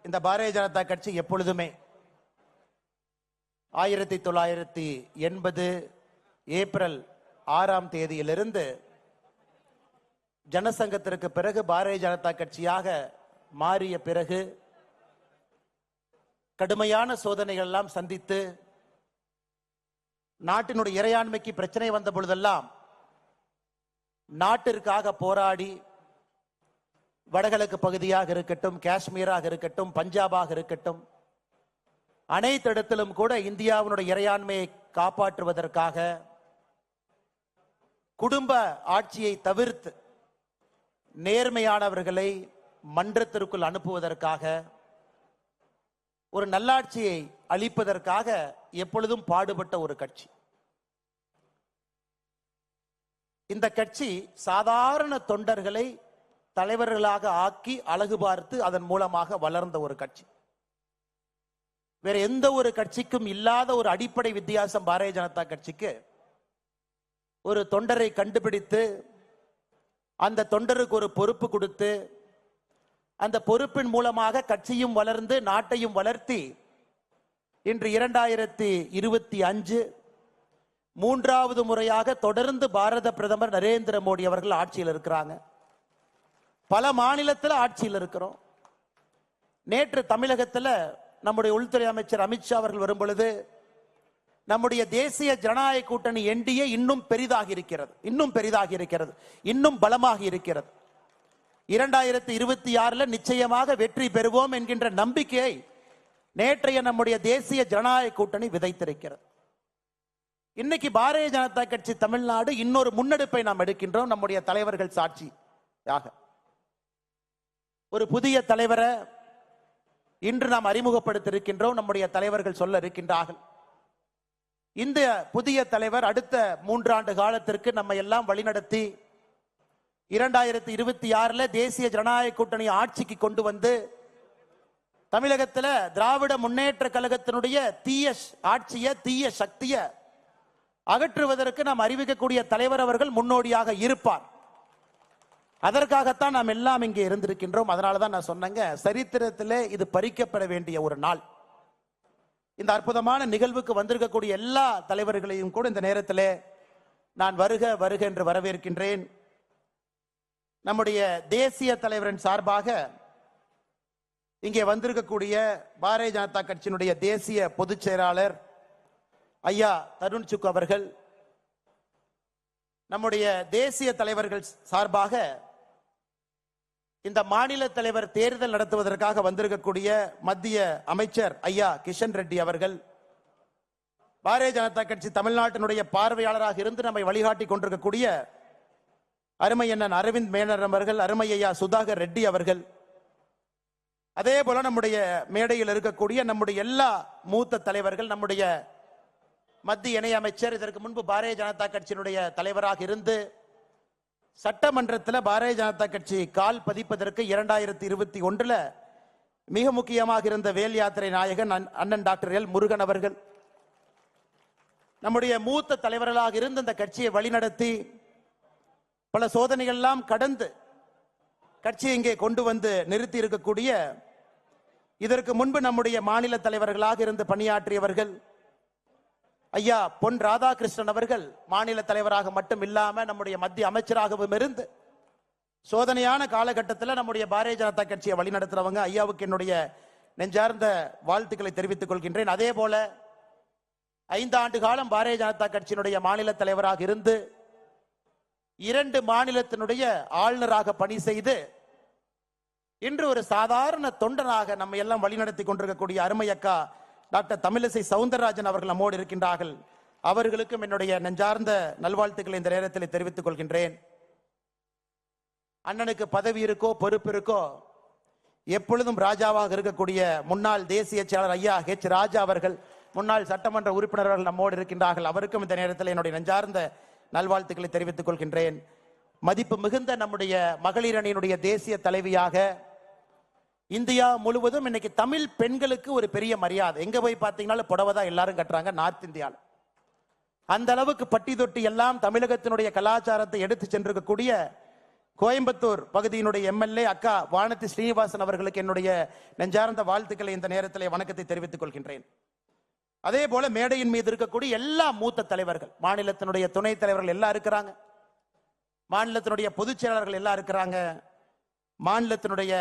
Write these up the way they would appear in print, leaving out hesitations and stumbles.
இந்த பாரதிய ஜனதா கட்சி எப்பொழுதுமே 1980 ஏப்ரல் 6ஆம் தேதியிலிருந்து ஜனசங்கத்திற்கு பிறகு பாரதிய ஜனதா கட்சியாக மாறிய பிறகு கடுமையான சோதனைகள் எல்லாம் சந்தித்து நாட்டினுடைய இறையாண்மைக்கு பிரச்சனை வந்த பொழுதெல்லாம் நாட்டிற்காக போராடி வடகிழக்கு பகுதியாக இருக்கட்டும், காஷ்மீராக இருக்கட்டும், பஞ்சாபாக இருக்கட்டும், அனைத்து இடத்திலும் கூட இந்தியாவினுடைய இறையாண்மையை காப்பாற்றுவதற்காக குடும்ப ஆட்சியை தவிர்த்து நேர்மையானவர்களை மன்றத்திற்குள் அனுப்புவதற்காக ஒரு நல்லாட்சியை அளிப்பதற்காக எப்பொழுதும் பாடுபட்ட ஒரு கட்சி. இந்த கட்சி சாதாரண தொண்டர்களை தலைவர்களாக ஆக்கி அழகு பார்த்து அதன் மூலமாக வளர்ந்த ஒரு கட்சி. வேற எந்த ஒரு கட்சிக்கும் இல்லாத ஒரு அடிப்படை வித்தியாசம் பாரதிய ஜனதா கட்சிக்கு. ஒரு தொண்டரை கண்டுபிடித்து அந்த தொண்டருக்கு ஒரு பொறுப்பு கொடுத்து அந்த பொறுப்பின் மூலமாக கட்சியும் வளர்ந்து நாட்டையும் வளர்த்தி இன்று 2025 மூன்றாவது முறையாக தொடர்ந்து பாரத பிரதமர் நரேந்திர மோடி அவர்கள் ஆட்சியில் இருக்கிறாங்க. பல மாநிலத்தில் ஆட்சியில் இருக்கிறோம். நேற்று தமிழகத்தில் நம்முடைய உள்துறை அமைச்சர் அமித்ஷா அவர்கள் வரும் பொழுது நம்முடைய தேசிய ஜனநாயக கூட்டணி என்டிஏ இன்னும் பெரிதாகி இருக்கிறது, இன்னும் பலமாக இருக்கிறது. 2026 நிச்சயமாக வெற்றி பெறுவோம் என்கின்ற நம்பிக்கையை நேற்றைய நம்முடைய தேசிய ஜனநாயக கூட்டணி விதைத்திருக்கிறது. இன்னைக்கு பாரதிய ஜனதா கட்சி தமிழ்நாடு இன்னொரு முன்னெடுப்பை நாம் எடுக்கின்றோம். நம்முடைய தலைவர்கள் சாட்சியாக ஒரு புதிய தலைவரை இன்று நாம் அறிமுகப்படுத்தியிருக்கின்றோம். நம்முடைய தலைவர்கள் சொல்ல இருக்கின்றார்கள். இந்த புதிய தலைவர் அடுத்த 3 ஆண்டு காலத்திற்கு நம்ம எல்லாம் வழிநடத்தி 2026 தேசிய ஜனநாயக கூட்டணி ஆட்சிக்கு கொண்டு வந்து தமிழகத்தில் திராவிட முன்னேற்ற கழகத்தினுடைய தீய ஆட்சியை, தீய சக்தியை அகற்றுவதற்கு நாம் அறிவிக்கக்கூடிய தலைவர் அவர்கள் முன்னோடியாக இருப்பார். அதற்காகத்தான் நாம் எல்லாம் இங்கே இருந்திருக்கின்றோம். அதனாலதான் நான் சொன்னேங்க, சரித்திரத்திலே இது பறிக்கப்பட வேண்டிய ஒரு நாள். இந்த அற்புதமான நிகழ்வுக்கு வந்திருக்கக்கூடிய எல்லா தலைவர்களையும் கூட இந்த நேரத்திலே நான் வருக வருக என்று வரவேற்கின்றேன். நம்முடைய தேசிய தலைவரின் சார்பாக இங்கே வந்திருக்கக்கூடிய பாரதிய ஜனதா கட்சியினுடைய தேசிய பொதுச் செயலாளர் ஐயா தருண் சுக் அவர்கள், நம்முடைய தேசிய தலைவர்கள் சார்பாக இந்த மாநில தலைவர் தேர்தல் நடத்துவதற்காக வந்திருக்கக்கூடிய மத்திய அமைச்சர் ஐயா கிஷன் ரெட்டி அவர்கள், பாரதிய ஜனதா கட்சி தமிழ்நாட்டினுடைய பார்வையாளராக இருந்து நம்மை வழிகாட்டி கொண்டிருக்கக்கூடிய அருமை அண்ணன் அரவிந்த் மேனர் அவர்கள், அருமை ஐயா சுதாகர் ரெட்டி அவர்கள், அதே போல நம்முடைய மேடையில் இருக்கக்கூடிய நம்முடைய எல்லா மூத்த தலைவர்கள், நம்முடைய மத்திய இணை அமைச்சர், இதற்கு முன்பு பாரதிய ஜனதா கட்சியினுடைய தலைவராக இருந்து சட்டமன்றத்தில் பாரதிய ஜனதா கட்சி கால் பதிப்பதற்கு 2021 மிக முக்கியமாக இருந்த வேல் யாத்திரை நாயகன் அண்ணன் டாக்டர் எல் முருகன் அவர்கள், நம்முடைய மூத்த தலைவர்களாக இருந்து இந்த கட்சியை வழிநடத்தி பல சோதனைகள் எல்லாம் கடந்து கட்சியை இங்கே கொண்டு வந்து நிறுத்தி இருக்கக்கூடிய, இதற்கு முன்பு நம்முடைய மாநில தலைவர்களாக இருந்து பணியாற்றியவர்கள் ஐயா பொன் ராதாகிருஷ்ணன் அவர்கள், மாநில தலைவராக மட்டும் இல்லாம நம்முடைய மத்திய அமைச்சராகவும் இருந்து சோதனையான காலகட்டத்தில் நம்முடைய பாரதிய ஜனதா கட்சியை வழிநடத்துறவங்க ஐயாவுக்கு என்னுடைய நெஞ்சார்ந்த வாழ்த்துக்களை தெரிவித்துக் கொள்கின்றேன். அதே போல 5 ஆண்டு காலம் பாரதிய ஜனதா கட்சியினுடைய மாநில தலைவராக இருந்து 2 மாநிலத்தினுடைய ஆளுநராக பணி செய்து இன்று ஒரு சாதாரண தொண்டனாக நம்ம எல்லாம் வழிநடத்தி கொண்டிருக்கக்கூடிய அருமை அக்கா டாக்டர் தமிழிசை சவுந்தரராஜன் அவர்கள் நம்மோடு இருக்கின்றார்கள். அவர்களுக்கும் என்னுடைய நெஞ்சார்ந்த நல்வாழ்த்துக்களை இந்த நேரத்தில் தெரிவித்துக் கொள்கின்றேன். அண்ணனுக்கு பதவி இருக்கோ பொறுப்பு இருக்கோ, எப்பொழுதும் ராஜாவாக இருக்கக்கூடிய முன்னாள் தேசிய செயலாளர் ஐயா ஹெச் ராஜா அவர்கள், முன்னாள் சட்டமன்ற உறுப்பினர்கள் நம்மோடு இருக்கின்றார்கள். அவருக்கும் இந்த நேரத்தில் என்னுடைய நெஞ்சார்ந்த நல்வாழ்த்துக்களை தெரிவித்துக் கொள்கின்றேன். மதிப்பு மிகுந்த நம்முடைய மகளிர் அணியினுடைய தேசிய தலைவியாக இந்தியா முழுவதும் இன்னைக்கு தமிழ் பெண்களுக்கு ஒரு பெரிய மரியாதை. எங்க போய் பார்த்தீங்கன்னாலும் புடவை தான் எல்லாரும் கட்டுறாங்க நார்த் இந்தியாவில். அந்த அளவுக்கு பட்டி தொட்டி எல்லாம் தமிழகத்தினுடைய கலாச்சாரத்தை எடுத்து சென்றிருக்கக்கூடிய கோயம்புத்தூர் பகுதியினுடைய எம்எல்ஏ அக்கா வானதி ஸ்ரீனிவாசன் அவர்களுக்கு என்னுடைய நெஞ்சார்ந்த வாழ்த்துக்களை இந்த நேரத்தில் வணக்கத்தை தெரிவித்துக் கொள்கின்றேன். அதே போல மேடையின் மீது இருக்கக்கூடிய எல்லா மூத்த தலைவர்கள், மாநிலத்தினுடைய துணைத் தலைவர்கள் எல்லாம் இருக்கிறாங்க, மாநிலத்தினுடைய பொதுச் செயலாளர்கள் எல்லாம் இருக்கிறாங்க, மாநிலத்தினுடைய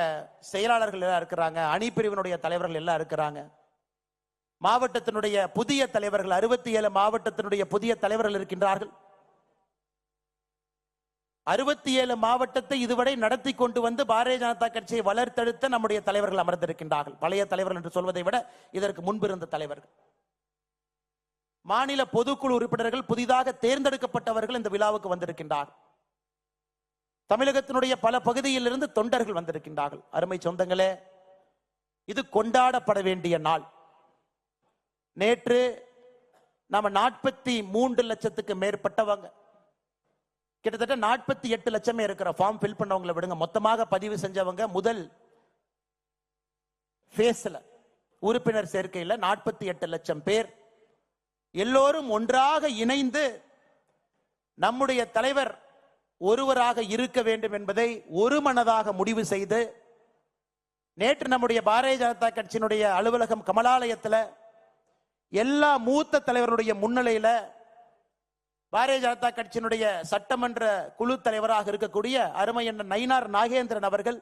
செயலாளர்கள் எல்லாம் இருக்கிறாங்க, அணிப்பிரிவினுடைய தலைவர்கள் எல்லாம் இருக்கிறாங்க, மாவட்டத்தினுடைய புதிய தலைவர்கள் 67 மாவட்டத்தினுடைய புதிய தலைவர்கள் இருக்கின்றார்கள். 67 மாவட்டத்தை இதுவரை நடத்தி கொண்டு வந்து பாரதிய ஜனதா கட்சியை வளர்த்தெடுத்த நம்முடைய தலைவர்கள் அமர்ந்திருக்கின்றார்கள். பழைய தலைவர்கள் என்று சொல்வதை விட இதற்கு முன்பு இருந்த தலைவர்கள், மாநில பொதுக்குழு உறுப்பினர்கள், புதிதாக தேர்ந்தெடுக்கப்பட்டவர்கள் இந்த விழாவுக்கு வந்திருக்கின்றார்கள். தமிழகத்தினுடைய பல பகுதியில் இருந்து தொண்டர்கள் வந்திருக்கின்றார்கள். அருமை சொந்தங்களே, இது கொண்டாடப்பட வேண்டிய நாள். நேற்று நாம 43 லட்சத்துக்கு மேற்பட்டவங்க, கிட்டத்தட்ட 48 லட்சமே இருக்கிற ஃபார்ம் ஃபில் பண்ணவங்களை விடுங்க, மொத்தமாக பதிவு செஞ்சவங்க முதல் ஃபேஸ்ல உறுப்பினர் சேர்க்கையில் 48 லட்சம் பேர் எல்லோரும் ஒன்றாக இணைந்து நம்முடைய தலைவர் ஒருவராக இருக்க வேண்டும் என்பதை ஒரு மனதாக முடிவு செய்து நேற்று நம்முடைய பாரதிய ஜனதா கட்சியினுடைய அலுவலகம் கமலாலயத்தில் எல்லா மூத்த தலைவர்களுடைய முன்னிலையில் பாரதிய ஜனதா கட்சியினுடைய சட்டமன்ற குழு தலைவராக இருக்கக்கூடிய அருமை அண்ணன் நயினார் நாகேந்திரன் அவர்கள்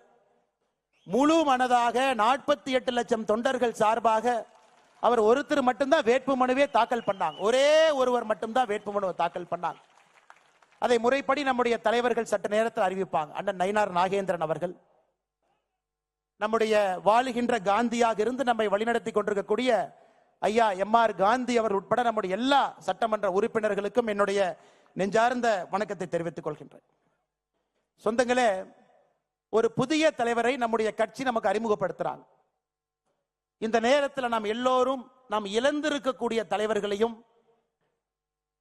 முழு மனதாக 48 லட்சம் தொண்டர்கள் சார்பாக அவர் ஒருத்தர் மட்டும்தான் வேட்புமனுவே தாக்கல் பண்ணாங்க. ஒரே ஒருவர் மட்டும்தான் வேட்புமனுவை தாக்கல் பண்ணாங்க. அதை முறைப்படி நம்முடைய தலைவர்கள் சட்ட நேரத்தில் அறிவிப்பாங்க. அண்ணன் நயினார் நாகேந்திரன் அவர்கள் நம்முடைய வாழுகின்ற காந்தியாக இருந்து நம்மை வழிநடத்தி கொண்டிருக்கக்கூடிய ஐயா எம்.ஆர். காந்தி அவர் உட்பட நம்முடைய எல்லா சட்டமன்ற உறுப்பினர்களுக்கும் என்னுடைய நெஞ்சார்ந்த வணக்கத்தை தெரிவித்துக் கொள்கின்றேன். சொந்தங்களே, ஒரு புதிய தலைவரை நம்முடைய கட்சி நமக்கு அறிமுகப்படுத்துறாங்க. இந்த நேரத்தில் நாம் எல்லோரும் நாம் இழந்திருக்கக்கூடிய தலைவர்களையும்,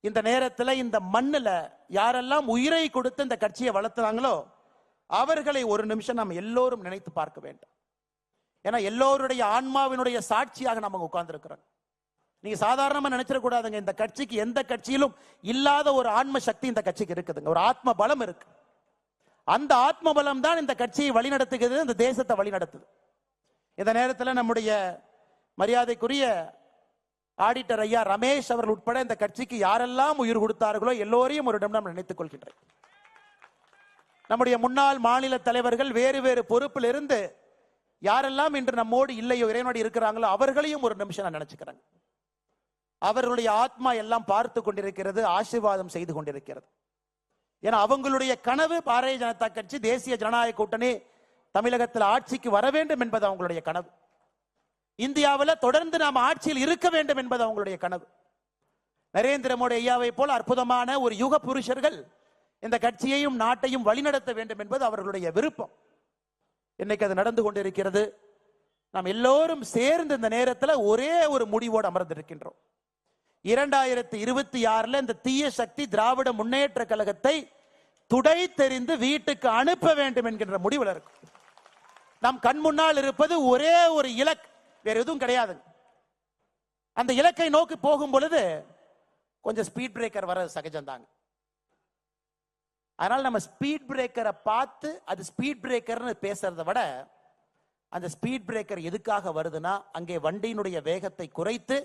இந்த நேரத்தில் இந்த மண்ணில் யாரெல்லாம் உயிரை கொடுத்து இந்த கட்சியை வளர்த்துறாங்களோ அவர்களை ஒரு நிமிஷம் நாம் எல்லோரும் நினைத்து பார்க்க வேண்டும். ஏன்னா எல்லோருடைய ஆன்மாவினுடைய சாட்சியாக நம்ம உட்கார்ந்து இருக்கிறோம். நீங்க சாதாரணமா நினைச்சிடக்கூடாதுங்க, இந்த கட்சிக்கு எந்த கட்சியிலும் இல்லாத ஒரு ஆன்ம சக்தி இந்த கட்சிக்கு இருக்குதுங்க, ஒரு ஆத்ம பலம் இருக்கு. அந்த ஆத்ம பலம் தான் இந்த கட்சியை வழிநடத்துகிறது, இந்த தேசத்தை வழிநடத்துது. இந்த நேரத்தில் நம்முடைய மரியாதைக்குரிய ஆடிட்டர் ஐயா ரமேஷ் அவர்கள் உட்பட இந்த கட்சிக்கு யாரெல்லாம் உயிர் கொடுத்தார்களோ எல்லோரையும் ஒரு நிமிடம் நினைத்துக் கொள்கின்றேன். நம்முடைய முன்னாள் மாநில தலைவர்கள் வேறு வேறு பொறுப்பில் இருந்து யாரெல்லாம் இன்று நம்மோடு இல்லையோ இறைவனோடு இருக்கிறாங்களோ அவர்களையும் ஒரு நிமிஷம் நான் நினைச்சுக்கிறேன். அவர்களுடைய ஆத்மா எல்லாம் பார்த்து கொண்டிருக்கிறது, ஆசீர்வாதம் செய்து கொண்டிருக்கிறது. ஏன்னா அவங்களுடைய கனவு பாரதிய ஜனதா கட்சி தேசிய ஜனநாயக கூட்டணி தமிழகத்தில் ஆட்சிக்கு வர வேண்டும் என்பது அவங்களுடைய கனவு. இந்தியாவில் தொடர்ந்து நாம் ஆட்சியில் இருக்க வேண்டும் என்பது அவங்களுடைய கனவு. நரேந்திர மோடி ஐயாவை போல் அற்புதமான ஒரு யுக புருஷர்கள் இந்த கட்சியையும் நாட்டையும் வழிநடத்த வேண்டும் என்பது அவர்களுடைய விருப்பம். இன்னைக்கு அது நடந்து கொண்டிருக்கிறது. நாம் எல்லோரும் சேர்ந்து இந்த நேரத்தில் ஒரே ஒரு முடிவோடு அமர்ந்திருக்கின்றோம். 2026 இந்த தீய சக்தி திராவிட முன்னேற்ற கழகத்தை துடை தெரிந்து வீட்டுக்கு அனுப்ப வேண்டும் என்கின்ற முடிவில் இருக்கும். நம் கண் முன்னால் இருப்பது ஒரே ஒரு இலக்கு, வேற எதுவும் கிடையாது. அந்த இலக்கை நோக்கி போகும் பொழுது கொஞ்சம் ஸ்பீட் பிரேக்கர் வர சகஜம்தாங்க. அதனால நம்ம ஸ்பீட் பிரேக்கரை பார்த்து அது ஸ்பீட் பிரேக்கர்னு பேசுறதை விட அந்த ஸ்பீட் பிரேக்கர் எதுக்காக வருதுன்னா அங்கே வண்டியினுடைய வேகத்தை குறைத்து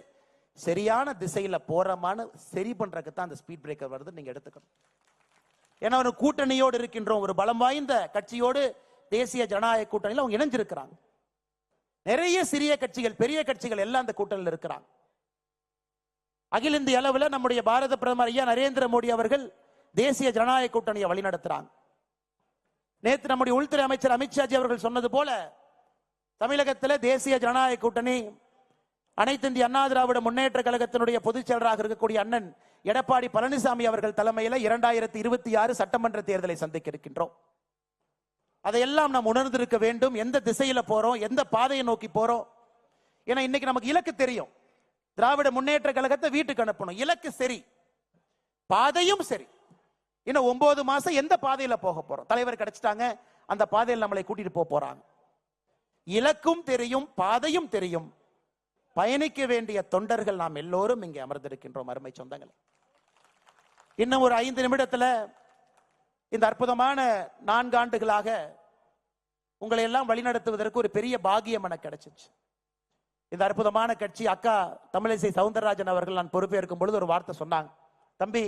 சரியான திசையில போறமான சரி பண்றதுக்கு தான் அந்த ஸ்பீட் பிரேக்கர் வருது நீங்க எடுத்துக்கணும். ஏன்னா ஒரு கூட்டணியோடு இருக்கின்றோம், ஒரு பலம் வாய்ந்த கட்சியோடு தேசிய ஜனநாயக கூட்டணியில் அவங்க இணைஞ்சிருக்கிறாங்க. நிறைய சிறிய கட்சிகள் பெரிய கட்சிகள் எல்லாம் அந்த கூட்டணியில் இருக்கிறாங்க. அகில இந்திய அளவில் நம்முடைய பாரத பிரதமர் ஐயா நரேந்திர மோடி அவர்கள் தேசிய ஜனநாயக கூட்டணியை வழிநடத்துறாங்க. நேற்று நம்முடைய உள்துறை அமைச்சர் அமித்ஷாஜி அவர்கள் சொன்னது போல தமிழகத்தில் தேசிய ஜனநாயக கூட்டணி அனைத்து இந்திய அண்ணா திராவிட முன்னேற்ற கழகத்தினுடைய பொதுச் செயலராக இருக்கக்கூடிய அண்ணன் எடப்பாடி பழனிசாமி அவர்கள் தலைமையில் 2026 சட்டமன்ற தேர்தலை சந்திக்க இருக்கின்றோம். அதையெல்லாம் நாம் உணர்ந்திருக்க வேண்டும். எந்த திசையில போறோம், எந்த பாதையை நோக்கி போறோம். ஏன்னா இன்னைக்கு நமக்கு இலக்கு தெரியும், திராவிட முன்னேற்ற கழகத்தை வீட்டுக்கு அனுப்பணும். இலக்கு சரி, பாதையும் சரி. இன்னும் 9 மாசம் எந்த பாதையில போக போறோம்? தலைவர் கிடைச்சிட்டாங்க, அந்த பாதையில் நம்மளை கூட்டிட்டு போறாங்க. இலக்கும் தெரியும், பாதையும் தெரியும். பயணிக்க வேண்டிய தொண்டர்கள் நாம் எல்லோரும் இங்கே அமர்ந்திருக்கின்றோம். அருமை சொந்தங்கள், இன்னும் ஒரு 5 நிமிடத்துல இந்த அற்புதமான 4 ஆண்டுகளாக உங்களை எல்லாம் வழிநடத்துவதற்கு ஒரு பெரிய பாக்கியம் எனக்கு கிடைச்சிச்சு. இந்த அற்புதமான கட்சி அக்கா தமிழிசை சவுந்தரராஜன் அவர்கள் நான் பொறுப்பேற்கும் பொழுது ஒரு வார்த்தை சொன்னாங்க, தம்பி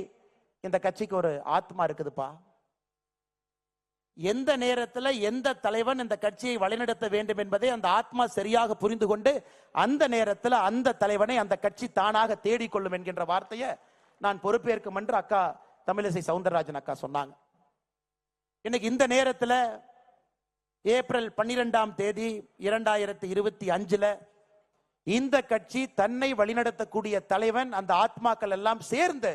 இந்த கட்சிக்கு ஒரு ஆத்மா இருக்குதுப்பா. எந்த நேரத்தில் எந்த தலைவன் இந்த கட்சியை வழிநடத்த வேண்டும் என்பதை அந்த ஆத்மா சரியாக புரிந்து கொண்டு அந்த நேரத்தில் அந்த தலைவனை அந்த கட்சி தானாக தேடிக்கொள்ளும் என்கின்ற வார்த்தையை நான் பொறுப்பேற்கும் என்று அக்கா தமிழிசை சவுந்தரராஜன் அக்கா சொன்னாங்க. இன்னைக்கு இந்த நேரத்தில் ஏப்ரல் 12ஆம் தேதி 2025 இந்த கட்சி தன்னை வழிநடத்தக்கூடிய தலைவன் அந்த ஆத்மாக்கள் எல்லாம் சேர்ந்து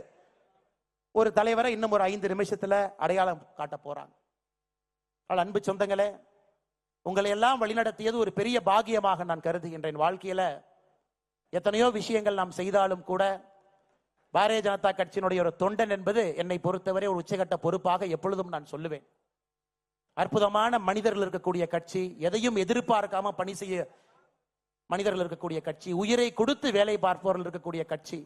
ஒரு தலைவரை இன்னும் ஒரு 5 நிமிஷத்துல அடையாளம் காட்ட போறாங்க. அன்பு சொந்தங்களே, உங்களை எல்லாம் வழிநடத்தியது ஒரு பெரிய பாக்கியமாக நான் கருதுகின்றேன். வாழ்க்கையில எத்தனையோ விஷயங்கள் நாம் செய்தாலும் கூட பாரதிய ஜனதா கட்சியினுடைய ஒரு தொண்டன் என்பது என்னை பொறுத்தவரை ஒரு உச்சகட்ட பொறுப்பாக எப்பொழுதும் நான் சொல்லுவேன். அற்புதமான மனிதர்கள் இருக்கக்கூடிய கட்சி, எதையும் எதிர்பார்க்காம பணி செய்ய மனிதர்கள் இருக்கக்கூடிய கட்சி, உயிரை கொடுத்து வேலை பார்ப்பவர்கள் இருக்கக்கூடிய கட்சி,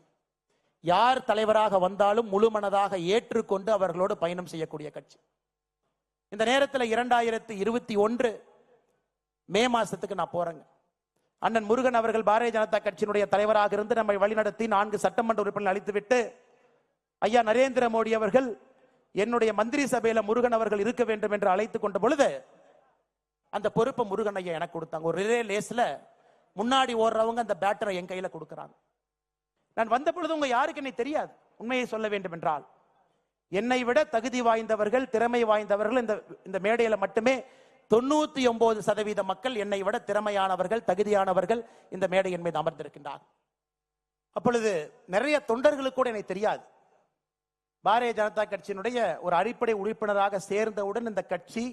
யார் தலைவராக வந்தாலும் முழு மனதாக ஏற்றுக்கொண்டு அவர்களோடு பயணம் செய்யக்கூடிய கட்சி. இந்த நேரத்தில் 2021 மே மாசத்துக்கு நான் போறேங்க. அண்ணன் முருகன் அவர்கள் பாரதிய ஜனதா கட்சியினுடைய தலைவராக இருந்து நம்மை வழிநடத்தி 4 சட்டமன்ற உறுப்பினர்கள் அளித்துவிட்டு ஐயா நரேந்திர மோடி அவர்கள் என்னுடைய மந்திரி சபையில முருகன் அவர்கள் இருக்க வேண்டும் என்று அழைத்துக் கொண்ட பொழுது அந்த பொறுப்பை முருகன் ஐயா எனக்கு கொடுத்தாங்க. ஒரு ரிலே லேஸ்ல முன்னாடி ஓடுறவங்க அந்த பேட்டரை என் கையில கொடுக்கறாங்க. நான் வந்த பொழுது உங்க யாருக்கு என்னை தெரியாது. உண்மையை சொல்ல வேண்டும் என்றால் என்னை விட தகுதி வாய்ந்தவர்கள், திறமை வாய்ந்தவர்கள் இந்த மேடையில மட்டுமே 99% மக்கள் என்னை விட திறமையானவர்கள், தகுதியானவர்கள் இந்த மேடையின் மீது அமர்ந்திருக்கின்றார். அப்பொழுது நிறைய தொண்டர்களுக்கு கூட என்னை தெரியாது. பாரதிய ஜனதா கட்சியினுடைய ஒரு அடிப்படை உறுப்பினராக சேர்ந்தவுடன் இந்த கட்சி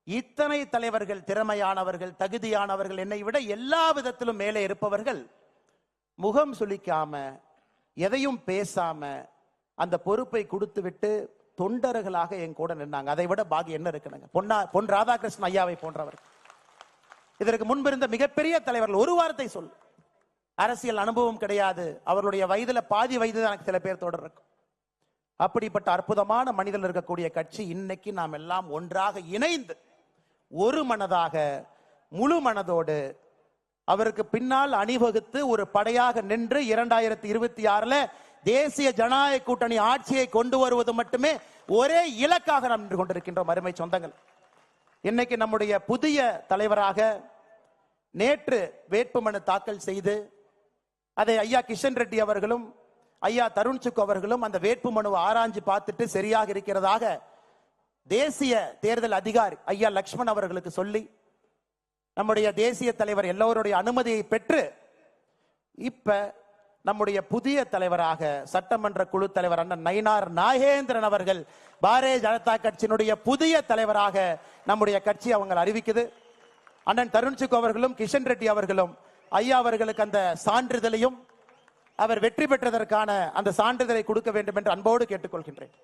இத்தனை தலைவர்கள், திறமையானவர்கள், தகுதியானவர்கள், என்னை விட எல்லா விதத்திலும் மேலே இருப்பவர்கள் முகம் சுளிக்காம எதையும் பேசாம அந்த பொறுப்பை கொடுத்து விட்டு தொண்டர்களாக என் கூட நின்னாங்க. அதை விட பாக்கியம் என்ன இருக்குங்க? பொன் ராதாகிருஷ்ணன் ஐயாவை போன்றவர், இதற்கு முன்பு இருந்த மிகப்பெரிய தலைவர்கள். ஒரு வார்த்தை சொல், அரசியல் அனுபவம் கிடையாது, அவர்களுடைய வயதுல பாதி வயது தான் எனக்கு சில பேர் தொடர் இருக்கும். அப்படிப்பட்ட அற்புதமான மனிதர்கள் இருக்கக்கூடிய கட்சி இன்னைக்கு நாம் எல்லாம் ஒன்றாக இணைந்து ஒரு மனதாக முழு மனதோடு அவருக்கு பின்னால் அணிவகுத்து ஒரு படையாக நின்று 2026 தேசிய ஜனநாயக கூட்டணி ஆட்சியை கொண்டு வருவது மட்டுமே ஒரே இலக்காக நாம் நின்று கொண்டிருக்கின்றோம். அருமை சொந்தங்கள், இன்னைக்கு நம்முடைய புதிய தலைவராக நேற்று வேட்புமனு தாக்கல் செய்து அதை ஐயா கிஷன் ரெட்டி அவர்களும் ஐயா தருண் சுக் அவர்களும் அந்த வேட்புமனுவை ஆராய்ஞ்சு பார்த்துட்டு சரியாக இருக்கிறதாக தேசிய தேர்தல் அதிகாரி ஐயா லக்ஷ்மண் அவர்களுக்கு சொல்லி நம்முடைய தேசிய தலைவர் எல்லோருடைய அனுமதியை பெற்று இப்ப நம்முடைய புதிய தலைவராக சட்டமன்ற குழு தலைவர் அண்ணன் நயினார் நாகேந்திரன் அவர்கள் பாரதிய ஜனதா கட்சியினுடைய புதிய தலைவராக நம்முடைய கட்சி அவங்க அறிவிக்குது. அண்ணன் தருண் சுக் அவர்களும் கிஷன் ரெட்டி அவர்களும் ஐயா அவர்களுக்கு அந்த சான்றிதழையும் அவர் வெற்றி பெற்றதற்கான அந்த சான்றிதழை கொடுக்க வேண்டும் என்று அன்போடு கேட்டுக்கொள்கின்றேன்.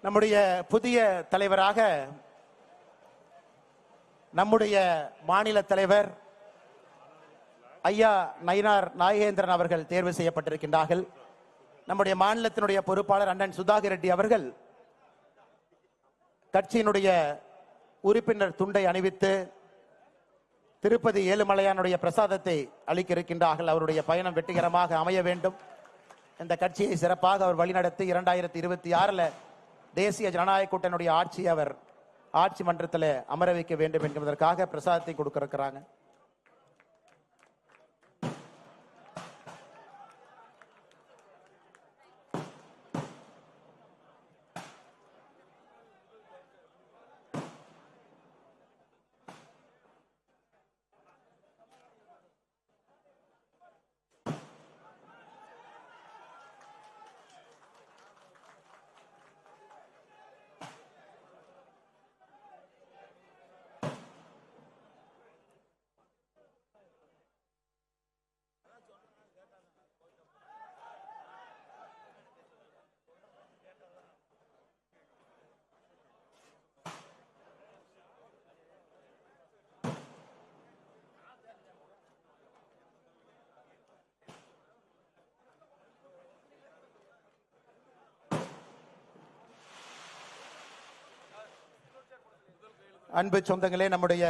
நம்முடைய புதிய தலைவராக நம்முடைய மாநில தலைவர் ஐயா நயினார் நாகேந்திரன் அவர்கள் தேர்வு செய்யப்பட்டிருக்கின்றார்கள். நம்முடைய மாநிலத்தினுடைய பொறுப்பாளர் அண்ணன் சுதாகர் ரெட்டி அவர்கள் கட்சியினுடைய உறுப்பினர் துண்டை அணிவித்து திருப்பதி ஏழுமலையானுடைய பிரசாதத்தை அளிக்க இருக்கின்றார்கள். அவருடைய பயணம் வெற்றிகரமாக அமைய வேண்டும். இந்த கட்சியை சிறப்பாக அவர் வழிநடத்தி 2026 தேசிய ஜனநாயக கூட்டணியுடைய ஆட்சி அவர் ஆட்சி மன்றத்தில் அமர வைக்க வேண்டும் என்பதற்காக பிரசாதத்தை கொடுக்க இருக்கிறாங்க. அன்பு சொந்தங்களே, நம்முடைய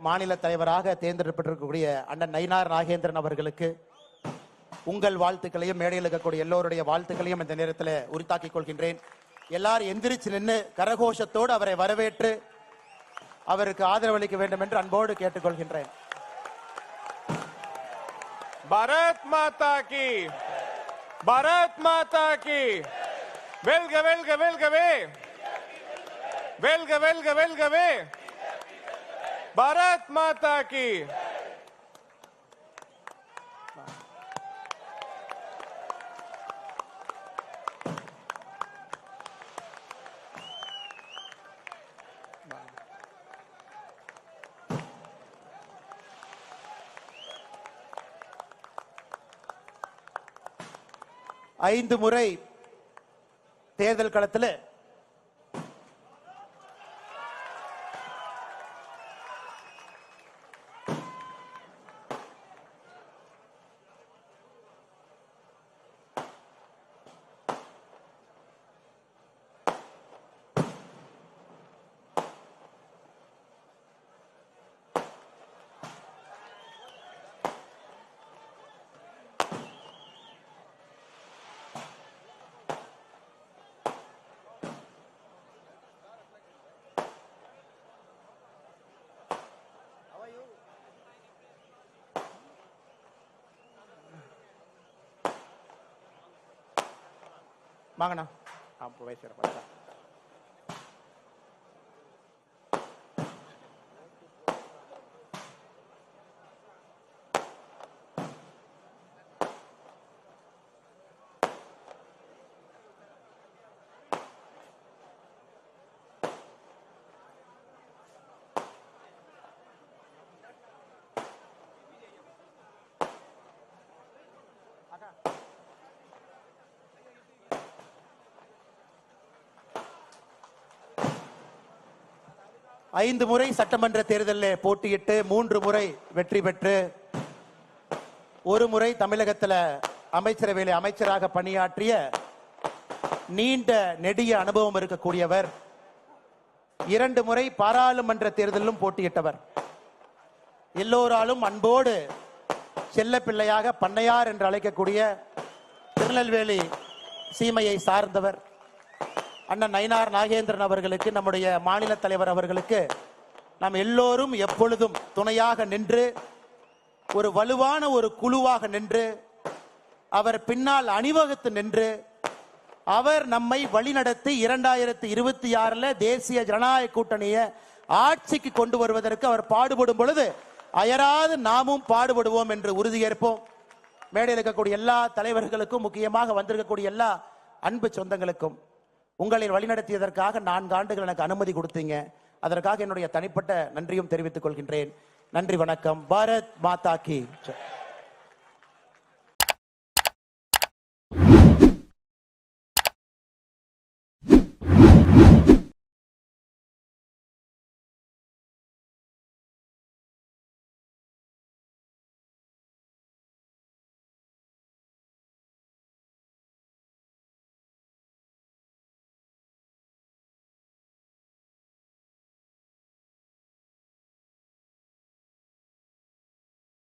மாநில தலைவராக தேர்ந்தெடுக்கப்பட்டிருக்கக்கூடிய அண்ணன் நயினார் நாகேந்திரன் அவர்களுக்கு உங்கள் வாழ்த்துக்களையும் மேடையில் இருக்கக்கூடிய எல்லோருடைய வாழ்த்துக்களையும் இந்த நேரத்தில் உரித்தாக்கிக் கொள்கின்றேன். எல்லாரும் எந்திரிச்சு நின்று கரகோஷத்தோடு அவரை வரவேற்று அவருக்கு ஆதரவளிக்க வேண்டும் என்று அன்போடு கேட்டுக்கொள்கின்றேன். பாரத் மாதா கி, பாரத் மாதா கி, வெல்க வெல்க வெல்கவே, வெல்க வெல்க வெல்கவே, பாரத் மாதா கி. ஐந்து முறை தேர்தல் களத்தில் வாங்கண்ணா பேசுகிறேன். 5 முறை சட்டமன்ற தேர்தலில் போட்டியிட்டு 3 முறை வெற்றி பெற்று 1 முறை தமிழகத்தில் அமைச்சரவையில் அமைச்சராக பணியாற்றிய நீண்ட நெடிய அனுபவம் இருக்கக்கூடியவர். 2 முறை பாராளுமன்ற தேர்தலிலும் போட்டியிட்டவர். எல்லோராலும் அன்போடு செல்ல பிள்ளையாக பண்ணையார் என்று அழைக்கக்கூடிய திருநெல்வேலி சீமையை சார்ந்தவர் அண்ணன் நயினார் நாகேந்திரன் அவர்களுக்கு, நம்முடைய மாநில தலைவர் அவர்களுக்கு நாம் எல்லோரும் எப்பொழுதும் துணையாக நின்று ஒரு வலுவான ஒரு குழுவாக நின்று அவர் பின்னால் அணிவகுத்து நின்று அவர் நம்மை வழிநடத்தி 2026 தேசிய ஜனநாயக கூட்டணியை ஆட்சிக்கு கொண்டு வருவதற்கு அவர் பாடுபடும் பொழுது அயராது நாமும் பாடுபடுவோம் என்று உறுதியேற்போம். மேடையில் இருக்கக்கூடிய எல்லா தலைவர்களுக்கும், முக்கியமாக வந்திருக்கக்கூடிய எல்லா அன்பு சொந்தங்களுக்கும் உங்களை வழிநடத்தியதற்காக 4 ஆண்டுகள் எனக்கு அனுமதி கொடுத்தீங்க. அதற்காக என்னுடைய தனிப்பட்ட நன்றியும் தெரிவித்துக் கொள்கின்றேன். நன்றி, வணக்கம். பாரத் மாதா கி.